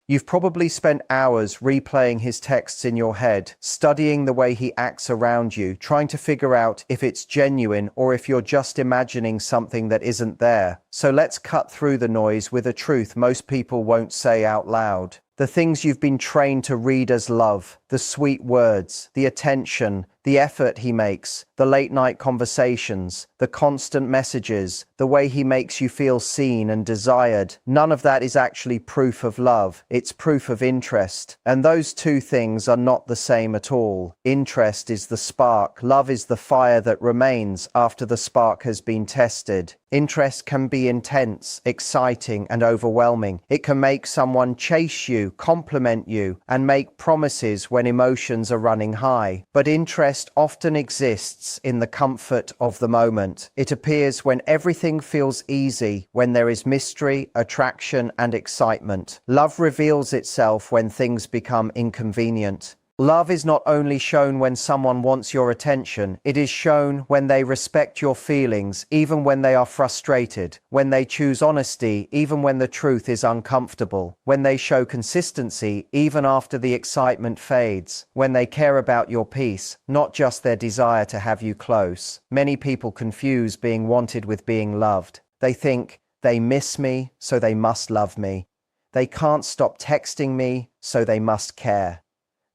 You've probably spent hours replaying his texts in your head, studying the way he acts around you, trying to figure out if it's genuine or if you're just imagining something that isn't there. So let's cut through the noise with a truth most people won't say out loud. The things you've been trained to read as love, the sweet words, the attention, the effort he makes, the late night conversations, the constant messages, the way he makes you feel seen and desired. None of that is actually proof of love. It's proof of interest. And those two things are not the same at all. Interest is the spark. Love is the fire that remains after the spark has been tested. Interest can be intense, exciting, and overwhelming. It can make someone chase you, compliment you, and make promises when emotions are running high. But interest often exists in the comfort of the moment. It appears when everything feels easy, when there is mystery, attraction, and excitement. Love reveals itself when things become inconvenient. Love is not only shown when someone wants your attention, it is shown when they respect your feelings, even when they are frustrated, when they choose honesty, even when the truth is uncomfortable, when they show consistency, even after the excitement fades, when they care about your peace, not just their desire to have you close. Many people confuse being wanted with being loved. They think, they miss me, so they must love me. They can't stop texting me, so they must care.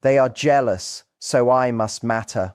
They are jealous, so I must matter.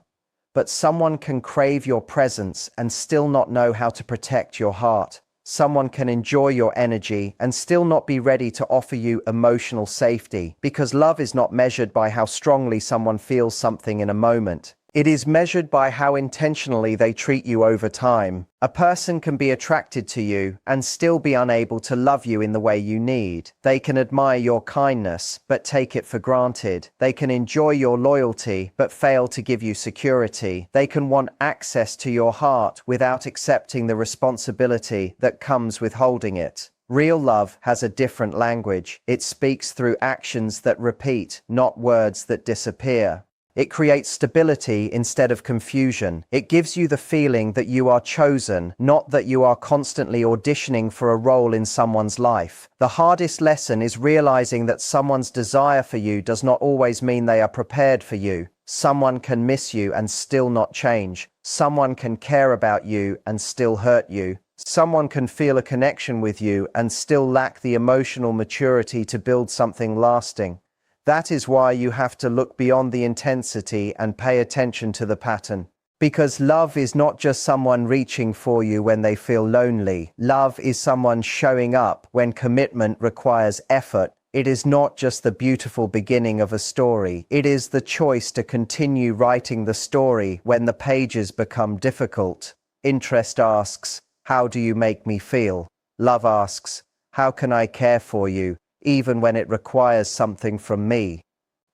But someone can crave your presence and still not know how to protect your heart. Someone can enjoy your energy and still not be ready to offer you emotional safety, because love is not measured by how strongly someone feels something in a moment. It is measured by how intentionally they treat you over time. A person can be attracted to you and still be unable to love you in the way you need. They can admire your kindness, but take it for granted. They can enjoy your loyalty, but fail to give you security. They can want access to your heart without accepting the responsibility that comes with holding it. Real love has a different language. It speaks through actions that repeat, not words that disappear. It creates stability instead of confusion. It gives you the feeling that you are chosen, not that you are constantly auditioning for a role in someone's life. The hardest lesson is realizing that someone's desire for you does not always mean they are prepared for you. Someone can miss you and still not change. Someone can care about you and still hurt you. Someone can feel a connection with you and still lack the emotional maturity to build something lasting. That is why you have to look beyond the intensity and pay attention to the pattern. Because love is not just someone reaching for you when they feel lonely. Love is someone showing up when commitment requires effort. It is not just the beautiful beginning of a story. It is the choice to continue writing the story when the pages become difficult. Interest asks, "How do you make me feel?" Love asks, "How can I care for you, even when it requires something from me?"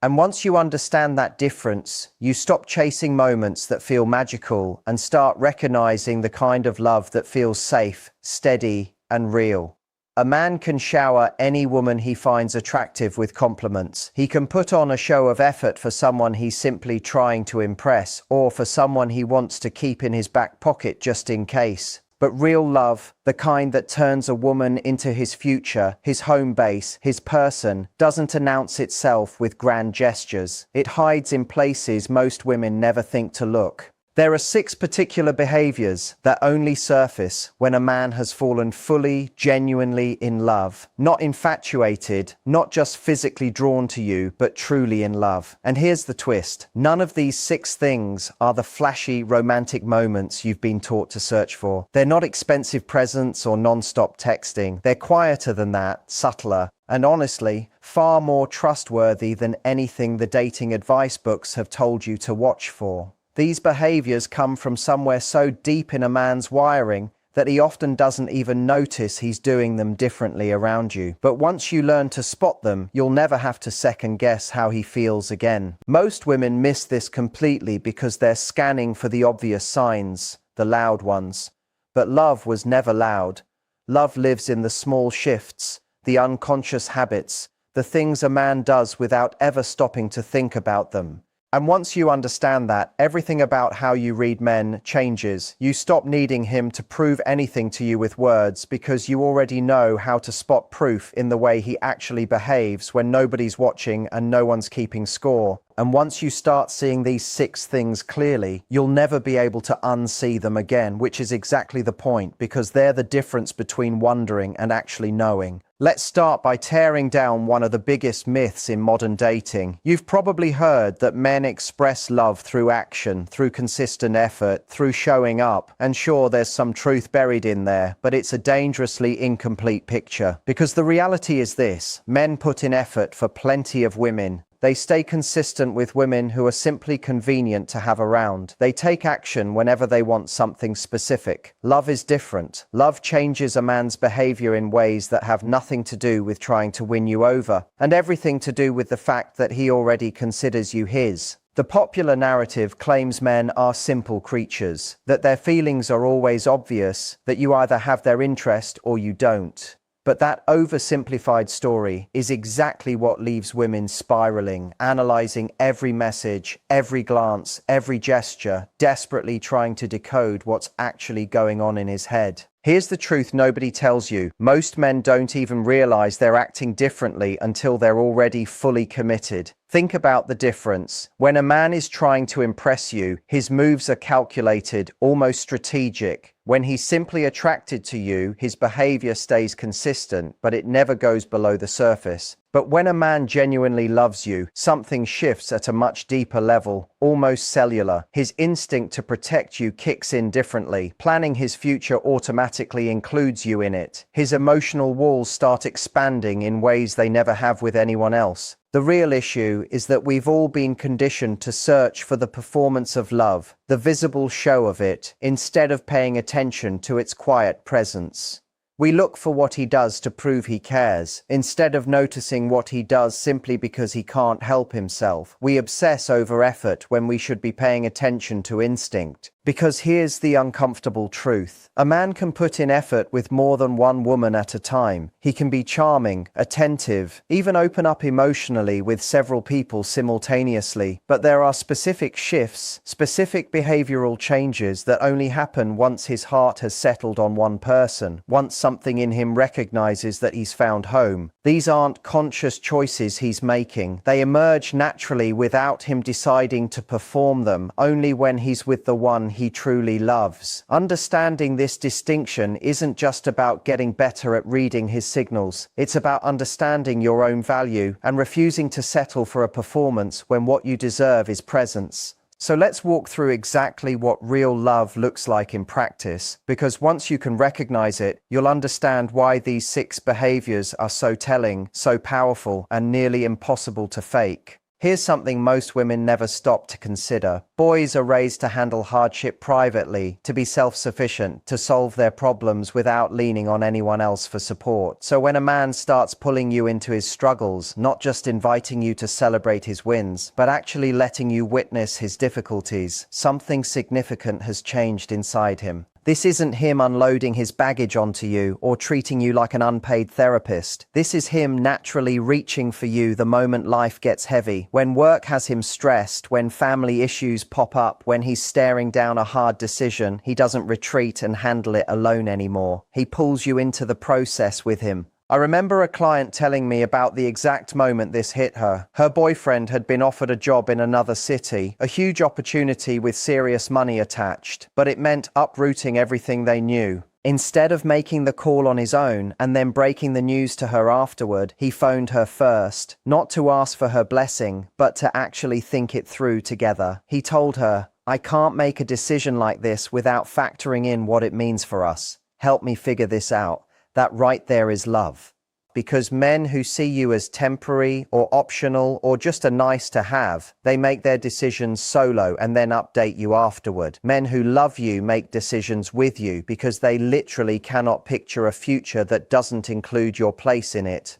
And once you understand that difference, you stop chasing moments that feel magical and start recognizing the kind of love that feels safe, steady, and real. A man can shower any woman he finds attractive with compliments. He can put on a show of effort for someone he's simply trying to impress, or for someone he wants to keep in his back pocket just in case. But real love, the kind that turns a woman into his future, his home base, his person, doesn't announce itself with grand gestures. It hides in places most women never think to look. There are 6 particular behaviors that only surface when a man has fallen fully, genuinely in love. Not infatuated, not just physically drawn to you, but truly in love. And here's the twist. None of these 6 things are the flashy, romantic moments you've been taught to search for. They're not expensive presents or non-stop texting. They're quieter than that, subtler, and honestly, far more trustworthy than anything the dating advice books have told you to watch for. These behaviors come from somewhere so deep in a man's wiring that he often doesn't even notice he's doing them differently around you. But once you learn to spot them, you'll never have to second guess how he feels again. Most women miss this completely because they're scanning for the obvious signs, the loud ones. But love was never loud. Love lives in the small shifts, the unconscious habits, the things a man does without ever stopping to think about them. And once you understand that, everything about how you read men changes. You stop needing him to prove anything to you with words because you already know how to spot proof in the way he actually behaves when nobody's watching and no one's keeping score. And once you start seeing these 6 things clearly, you'll never be able to unsee them again, which is exactly the point, because they're the difference between wondering and actually knowing. Let's start by tearing down one of the biggest myths in modern dating. You've probably heard that men express love through action, through consistent effort, through showing up. And sure, there's some truth buried in there, but it's a dangerously incomplete picture. Because the reality is this: men put in effort for plenty of women. They stay consistent with women who are simply convenient to have around. They take action whenever they want something specific. Love is different. Love changes a man's behavior in ways that have nothing to do with trying to win you over, and everything to do with the fact that he already considers you his. The popular narrative claims men are simple creatures, that their feelings are always obvious, that you either have their interest or you don't. But that oversimplified story is exactly what leaves women spiraling, analyzing every message, every glance, every gesture, desperately trying to decode what's actually going on in his head. Here's the truth nobody tells you. Most men don't even realize they're acting differently until they're already fully committed. Think about the difference. When a man is trying to impress you, his moves are calculated, almost strategic. When he's simply attracted to you, his behavior stays consistent, but it never goes below the surface. But when a man genuinely loves you, something shifts at a much deeper level, almost cellular. His instinct to protect you kicks in differently. Planning his future automatically includes you in it. His emotional walls start expanding in ways they never have with anyone else. The real issue is that we've all been conditioned to search for the performance of love, the visible show of it, instead of paying attention to its quiet presence. We look for what he does to prove he cares, instead of noticing what he does simply because he can't help himself. We obsess over effort when we should be paying attention to instinct. Because here's the uncomfortable truth. A man can put in effort with more than one woman at a time. He can be charming, attentive, even open up emotionally with several people simultaneously. But there are specific shifts, specific behavioral changes that only happen once his heart has settled on one person, once something in him recognizes that he's found home. These aren't conscious choices he's making. They emerge naturally without him deciding to perform them, only when he's with the one he truly loves. Understanding this distinction isn't just about getting better at reading his signals. It's about understanding your own value and refusing to settle for a performance when what you deserve is presence. So let's walk through exactly what real love looks like in practice, because once you can recognize it, you'll understand why these 6 behaviors are so telling, so powerful, and nearly impossible to fake. Here's something most women never stop to consider. Boys are raised to handle hardship privately, to be self-sufficient, to solve their problems without leaning on anyone else for support. So when a man starts pulling you into his struggles, not just inviting you to celebrate his wins, but actually letting you witness his difficulties, something significant has changed inside him. This isn't him unloading his baggage onto you or treating you like an unpaid therapist. This is him naturally reaching for you the moment life gets heavy. When work has him stressed, when family issues pop up, when he's staring down a hard decision, he doesn't retreat and handle it alone anymore. He pulls you into the process with him. I remember a client telling me about the exact moment this hit her. Her boyfriend had been offered a job in another city, a huge opportunity with serious money attached, but it meant uprooting everything they knew. Instead of making the call on his own and then breaking the news to her afterward, he phoned her first, not to ask for her blessing, but to actually think it through together. He told her, "I can't make a decision like this without factoring in what it means for us. Help me figure this out." That right there is love. Because men who see you as temporary or optional or just a nice to have, they make their decisions solo and then update you afterward. Men who love you make decisions with you because they literally cannot picture a future that doesn't include your place in it.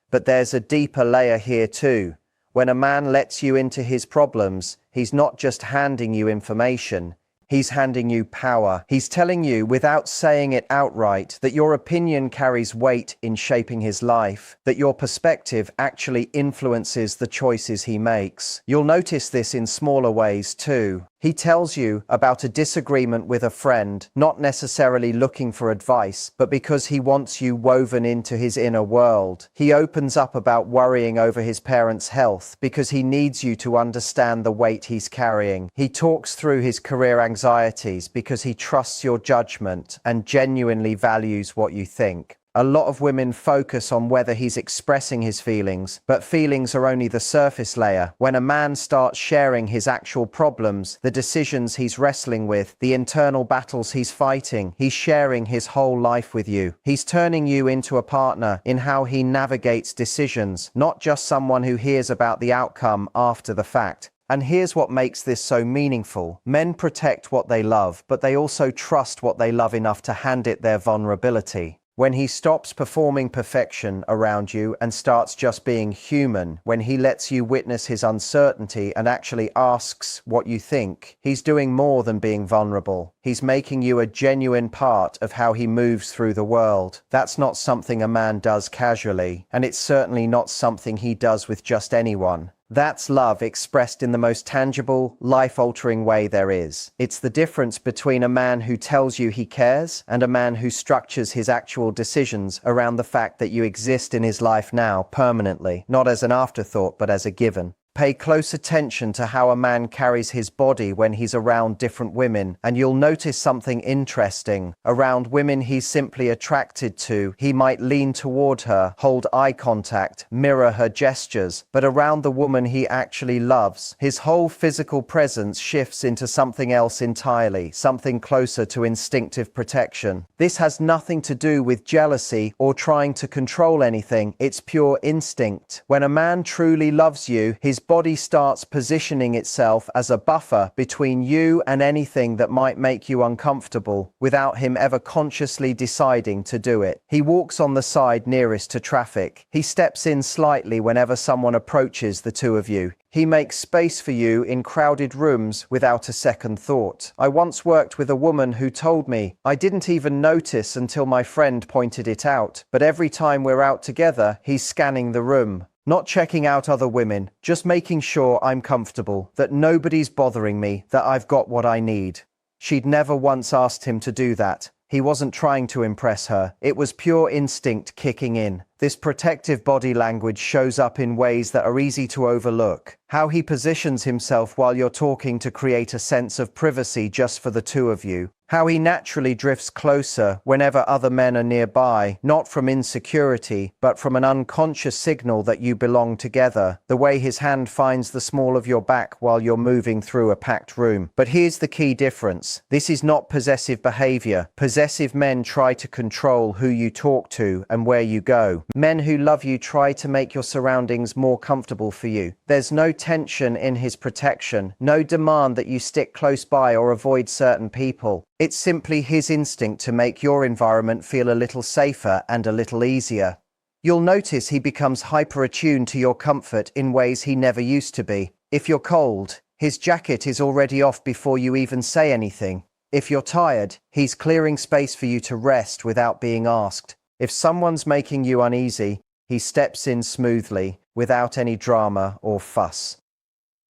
But there's a deeper layer here too. When a man lets you into his problems, he's not just handing you information, He's handing you power. He's telling you, without saying it outright, that your opinion carries weight in shaping his life, that your perspective actually influences the choices he makes. You'll notice this in smaller ways too. He tells you about a disagreement with a friend, not necessarily looking for advice, but because he wants you woven into his inner world. He opens up about worrying over his parents' health because he needs you to understand the weight he's carrying. He talks through his career anxieties because he trusts your judgment and genuinely values what you think. A lot of women focus on whether he's expressing his feelings, but feelings are only the surface layer. When a man starts sharing his actual problems, the decisions he's wrestling with, the internal battles he's fighting, he's sharing his whole life with you. He's turning you into a partner in how he navigates decisions, not just someone who hears about the outcome after the fact. And here's what makes this so meaningful. Men protect what they love, but they also trust what they love enough to hand it their vulnerability. When he stops performing perfection around you and starts just being human, when he lets you witness his uncertainty and actually asks what you think, he's doing more than being vulnerable. He's making you a genuine part of how he moves through the world. That's not something a man does casually, and it's certainly not something he does with just anyone. That's love expressed in the most tangible, life-altering way there is. It's the difference between a man who tells you he cares and a man who structures his actual decisions around the fact that you exist in his life now permanently, not as an afterthought but as a given. Pay close attention to how a man carries his body when he's around different women, and you'll notice something interesting. Around women he's simply attracted to, he might lean toward her, hold eye contact, mirror her gestures, but around the woman he actually loves, his whole physical presence shifts into something else entirely, something closer to instinctive protection. This has nothing to do with jealousy or trying to control anything, it's pure instinct. When a man truly loves you, his body starts positioning itself as a buffer between you and anything that might make you uncomfortable, without him ever consciously deciding to do it. He walks on the side nearest to traffic. He steps in slightly whenever someone approaches the two of you. He makes space for you in crowded rooms without a second thought. I once worked with a woman who told me, "I didn't even notice until my friend pointed it out, but every time we're out together, he's scanning the room. Not checking out other women, just making sure I'm comfortable, that nobody's bothering me, that I've got what I need." She'd never once asked him to do that. He wasn't trying to impress her. It was pure instinct kicking in. This protective body language shows up in ways that are easy to overlook. How he positions himself while you're talking to create a sense of privacy just for the two of you. How he naturally drifts closer whenever other men are nearby, not from insecurity, but from an unconscious signal that you belong together. The way his hand finds the small of your back while you're moving through a packed room. But here's the key difference. This is not possessive behavior. Possessive men try to control who you talk to and where you go. Men who love you try to make your surroundings more comfortable for you. There's no tension in his protection, no demand that you stick close by or avoid certain people. It's simply his instinct to make your environment feel a little safer and a little easier. You'll notice he becomes hyper-attuned to your comfort in ways he never used to be. If you're cold, his jacket is already off before you even say anything. If you're tired, he's clearing space for you to rest without being asked. If someone's making you uneasy, he steps in smoothly, without any drama or fuss.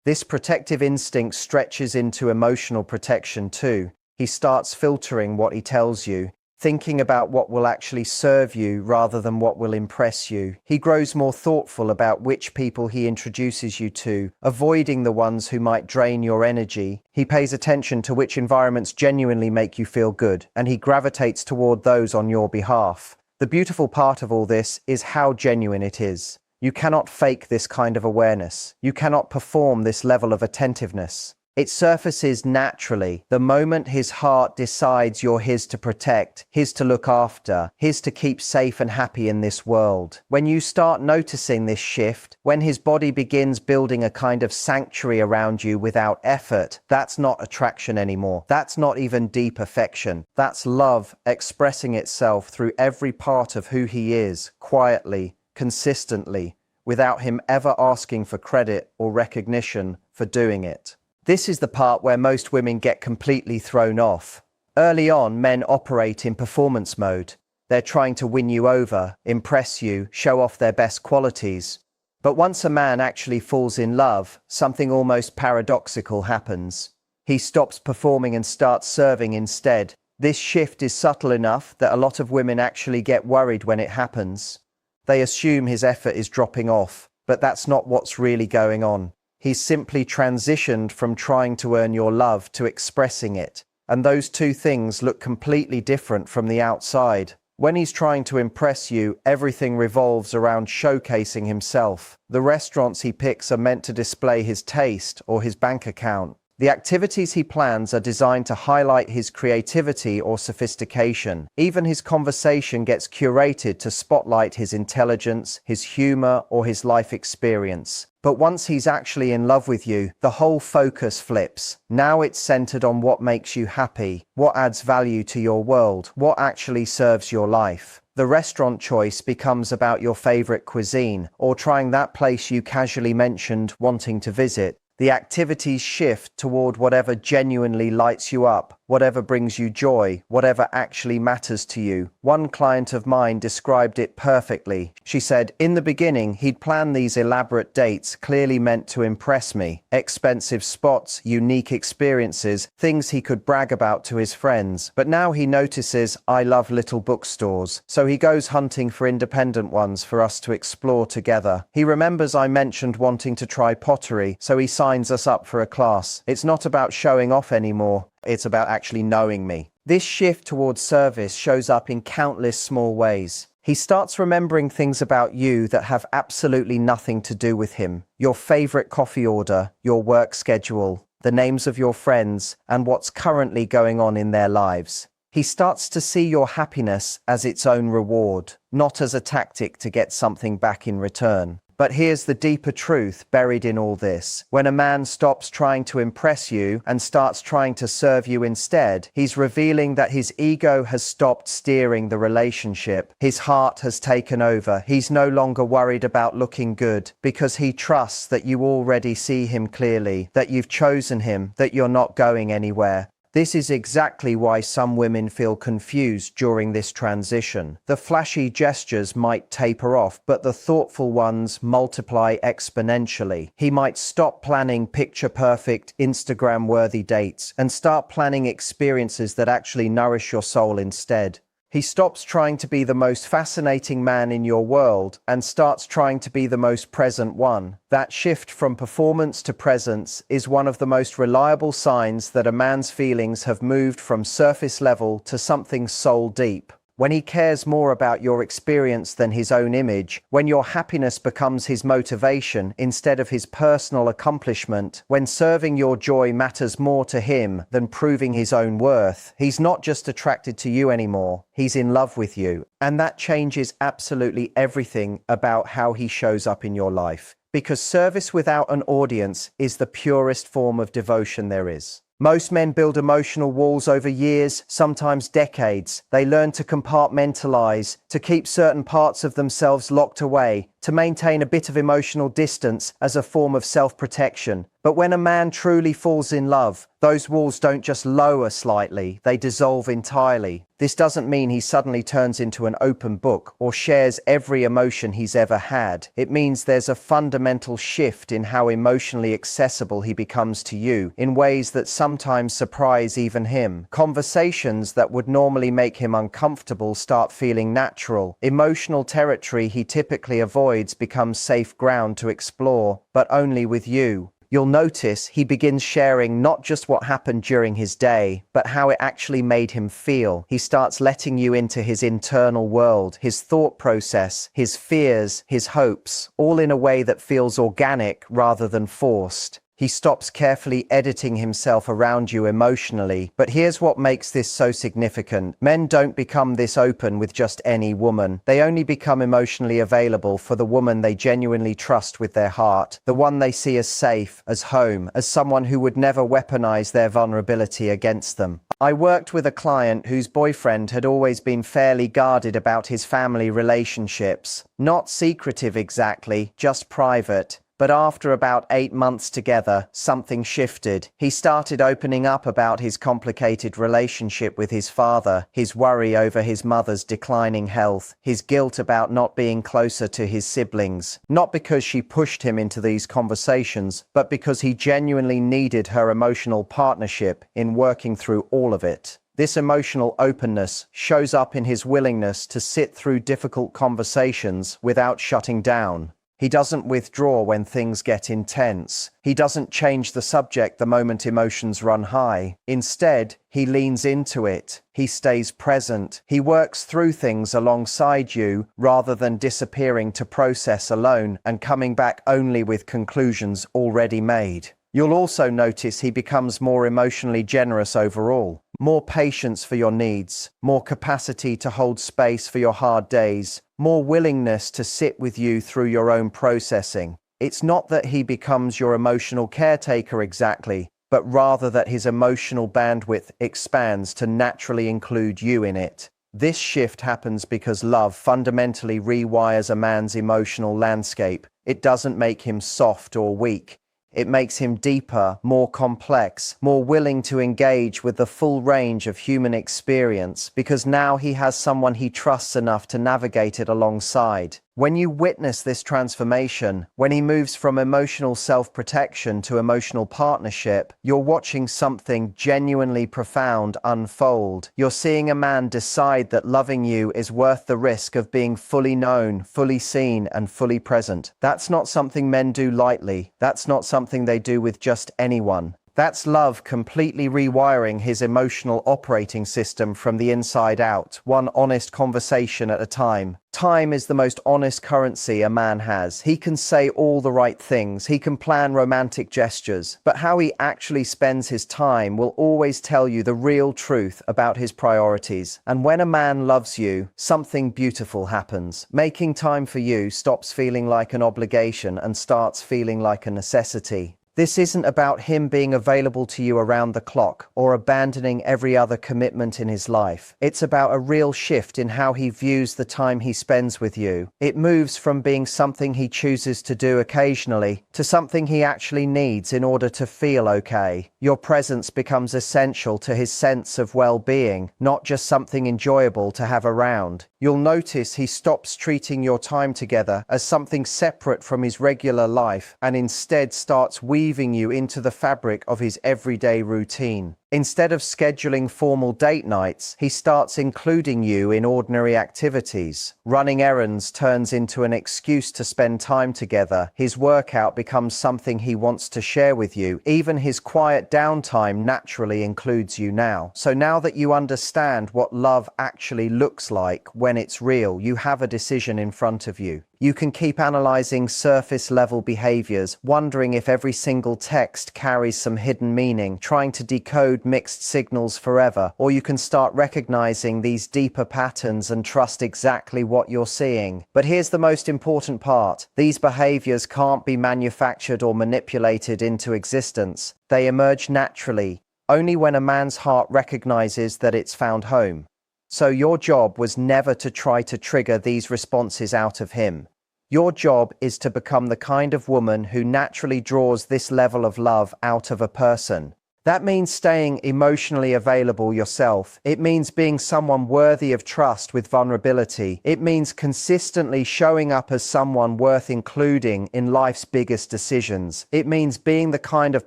This protective instinct stretches into emotional protection too. He starts filtering what he tells you, thinking about what will actually serve you rather than what will impress you. He grows more thoughtful about which people he introduces you to, avoiding the ones who might drain your energy. He pays attention to which environments genuinely make you feel good, and he gravitates toward those on your behalf. The beautiful part of all this is how genuine it is. You cannot fake this kind of awareness. You cannot perform this level of attentiveness. It surfaces naturally the moment his heart decides you're his to protect, his to look after, his to keep safe and happy in this world. When you start noticing this shift, when his body begins building a kind of sanctuary around you without effort, that's not attraction anymore. That's not even deep affection. That's love expressing itself through every part of who he is, quietly, consistently, without him ever asking for credit or recognition for doing it. This is the part where most women get completely thrown off. Early on, men operate in performance mode. They're trying to win you over, impress you, show off their best qualities. But once a man actually falls in love, something almost paradoxical happens. He stops performing and starts serving instead. This shift is subtle enough that a lot of women actually get worried when it happens. They assume his effort is dropping off, but that's not what's really going on. He's simply transitioned from trying to earn your love to expressing it. And those two things look completely different from the outside. When he's trying to impress you, everything revolves around showcasing himself. The restaurants he picks are meant to display his taste or his bank account. The activities he plans are designed to highlight his creativity or sophistication. Even his conversation gets curated to spotlight his intelligence, his humor, or his life experience. But once he's actually in love with you, the whole focus flips. Now it's centered on what makes you happy, what adds value to your world, what actually serves your life. The restaurant choice becomes about your favorite cuisine, or trying that place you casually mentioned wanting to visit. The activities shift toward whatever genuinely lights you up, whatever brings you joy, whatever actually matters to you. One client of mine described it perfectly. She said, in the beginning, he'd planned these elaborate dates clearly meant to impress me. Expensive spots, unique experiences, things he could brag about to his friends. But now he notices I love little bookstores, so he goes hunting for independent ones for us to explore together. He remembers I mentioned wanting to try pottery, so he signs us up for a class. It's not about showing off anymore. It's about actually knowing me. This shift towards service shows up in countless small ways. He starts remembering things about you that have absolutely nothing to do with him. Your favorite coffee order, your work schedule, the names of your friends, and what's currently going on in their lives. He starts to see your happiness as its own reward, not as a tactic to get something back in return. But here's the deeper truth buried in all this. When a man stops trying to impress you and starts trying to serve you instead, he's revealing that his ego has stopped steering the relationship. His heart has taken over. He's no longer worried about looking good because he trusts that you already see him clearly, that you've chosen him, that you're not going anywhere. This is exactly why some women feel confused during this transition. The flashy gestures might taper off, but the thoughtful ones multiply exponentially. He might stop planning picture-perfect, Instagram-worthy dates and start planning experiences that actually nourish your soul instead. He stops trying to be the most fascinating man in your world and starts trying to be the most present one. That shift from performance to presence is one of the most reliable signs that a man's feelings have moved from surface level to something soul deep. When he cares more about your experience than his own image, when your happiness becomes his motivation instead of his personal accomplishment, when serving your joy matters more to him than proving his own worth, he's not just attracted to you anymore, he's in love with you. And that changes absolutely everything about how he shows up in your life. Because service without an audience is the purest form of devotion there is. Most men build emotional walls over years, sometimes decades. They learn to compartmentalize, to keep certain parts of themselves locked away, to maintain a bit of emotional distance as a form of self-protection. But when a man truly falls in love, those walls don't just lower slightly, they dissolve entirely. This doesn't mean he suddenly turns into an open book or shares every emotion he's ever had. It means there's a fundamental shift in how emotionally accessible he becomes to you, in ways that sometimes surprise even him. Conversations that would normally make him uncomfortable start feeling natural. Emotional territory he typically avoids becomes safe ground to explore, but only with you. You'll notice he begins sharing not just what happened during his day, but how it actually made him feel. He starts letting you into his internal world, his thought process, his fears, his hopes, all in a way that feels organic rather than forced. He stops carefully editing himself around you emotionally. But here's what makes this so significant. Men don't become this open with just any woman. They only become emotionally available for the woman they genuinely trust with their heart, the one they see as safe, as home, as someone who would never weaponize their vulnerability against them. I worked with a client whose boyfriend had always been fairly guarded about his family relationships. Not secretive exactly, just private. But after about 8 months together, something shifted. He started opening up about his complicated relationship with his father, his worry over his mother's declining health, his guilt about not being closer to his siblings. Not because she pushed him into these conversations, but because he genuinely needed her emotional partnership in working through all of it. This emotional openness shows up in his willingness to sit through difficult conversations without shutting down. He doesn't withdraw when things get intense. He doesn't change the subject the moment emotions run high. Instead, he leans into it. He stays present. He works through things alongside you rather than disappearing to process alone and coming back only with conclusions already made. You'll also notice he becomes more emotionally generous overall. More patience for your needs, more capacity to hold space for your hard days, more willingness to sit with you through your own processing. It's not that he becomes your emotional caretaker exactly, but rather that his emotional bandwidth expands to naturally include you in it. This shift happens because love fundamentally rewires a man's emotional landscape. It doesn't make him soft or weak. It makes him deeper, more complex, more willing to engage with the full range of human experience because now he has someone he trusts enough to navigate it alongside. When you witness this transformation, when he moves from emotional self-protection to emotional partnership, you're watching something genuinely profound unfold. You're seeing a man decide that loving you is worth the risk of being fully known, fully seen, and fully present. That's not something men do lightly. That's not something they do with just anyone. That's love completely rewiring his emotional operating system from the inside out, one honest conversation at a time. Time is the most honest currency a man has. He can say all the right things, he can plan romantic gestures, but how he actually spends his time will always tell you the real truth about his priorities. And when a man loves you, something beautiful happens. Making time for you stops feeling like an obligation and starts feeling like a necessity. This isn't about him being available to you around the clock or abandoning every other commitment in his life. It's about a real shift in how he views the time he spends with you. It moves from being something he chooses to do occasionally to something he actually needs in order to feel okay. Your presence becomes essential to his sense of well-being, not just something enjoyable to have around. You'll notice he stops treating your time together as something separate from his regular life and instead starts weaving you into the fabric of his everyday routine. Instead of scheduling formal date nights, he starts including you in ordinary activities. Running errands turns into an excuse to spend time together. His workout becomes something he wants to share with you. Even his quiet downtime naturally includes you now. So now that you understand what love actually looks like when it's real, you have a decision in front of you. You can keep analyzing surface-level behaviors, wondering if every single text carries some hidden meaning, trying to decode mixed signals forever, or you can start recognizing these deeper patterns and trust exactly what you're seeing. But here's the most important part. These behaviors can't be manufactured or manipulated into existence. They emerge naturally, only when a man's heart recognizes that it's found home. So your job was never to try to trigger these responses out of him. Your job is to become the kind of woman who naturally draws this level of love out of a person. That means staying emotionally available yourself. It means being someone worthy of trust with vulnerability. It means consistently showing up as someone worth including in life's biggest decisions. It means being the kind of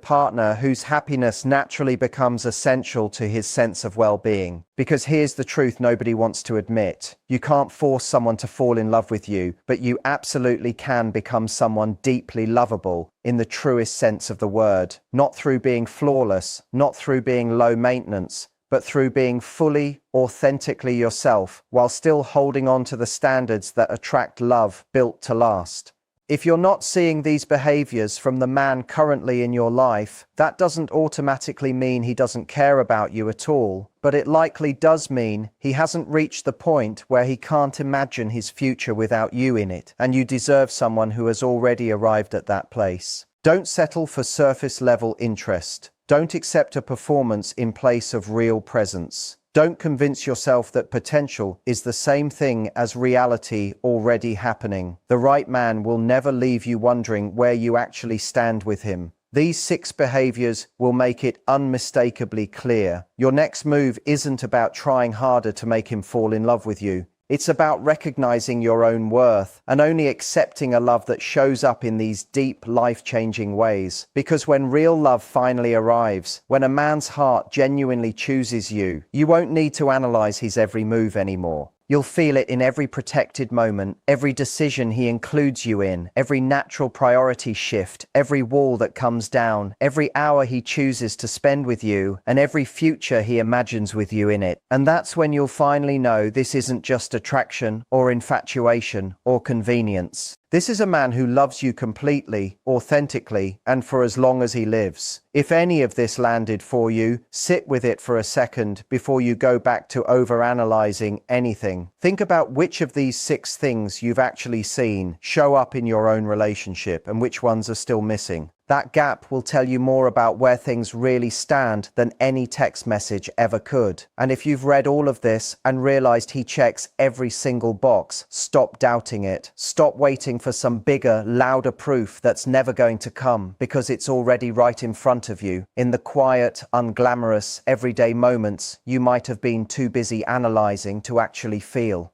partner whose happiness naturally becomes essential to his sense of well-being. Because here's the truth nobody wants to admit. You can't force someone to fall in love with you, but you absolutely can become someone deeply lovable in the truest sense of the word. Not through being flawless, not through being low maintenance, but through being fully, authentically yourself, while still holding on to the standards that attract love built to last. If you're not seeing these behaviors from the man currently in your life, that doesn't automatically mean he doesn't care about you at all, but it likely does mean he hasn't reached the point where he can't imagine his future without you in it, and you deserve someone who has already arrived at that place. Don't settle for surface-level interest. Don't accept a performance in place of real presence. Don't convince yourself that potential is the same thing as reality already happening. The right man will never leave you wondering where you actually stand with him. These 6 behaviors will make it unmistakably clear. Your next move isn't about trying harder to make him fall in love with you. It's about recognizing your own worth and only accepting a love that shows up in these deep, life-changing ways. Because when real love finally arrives, when a man's heart genuinely chooses you, you won't need to analyze his every move anymore. You'll feel it in every protected moment, every decision he includes you in, every natural priority shift, every wall that comes down, every hour he chooses to spend with you, and every future he imagines with you in it. And that's when you'll finally know this isn't just attraction or infatuation or convenience. This is a man who loves you completely, authentically, and for as long as he lives. If any of this landed for you, sit with it for a second before you go back to overanalyzing anything. Think about which of these 6 things you've actually seen show up in your own relationship and which ones are still missing. That gap will tell you more about where things really stand than any text message ever could. And if you've read all of this and realized he checks every single box, stop doubting it. Stop waiting for some bigger, louder proof that's never going to come, because it's already right in front of you, in the quiet, unglamorous, everyday moments you might have been too busy analyzing to actually feel.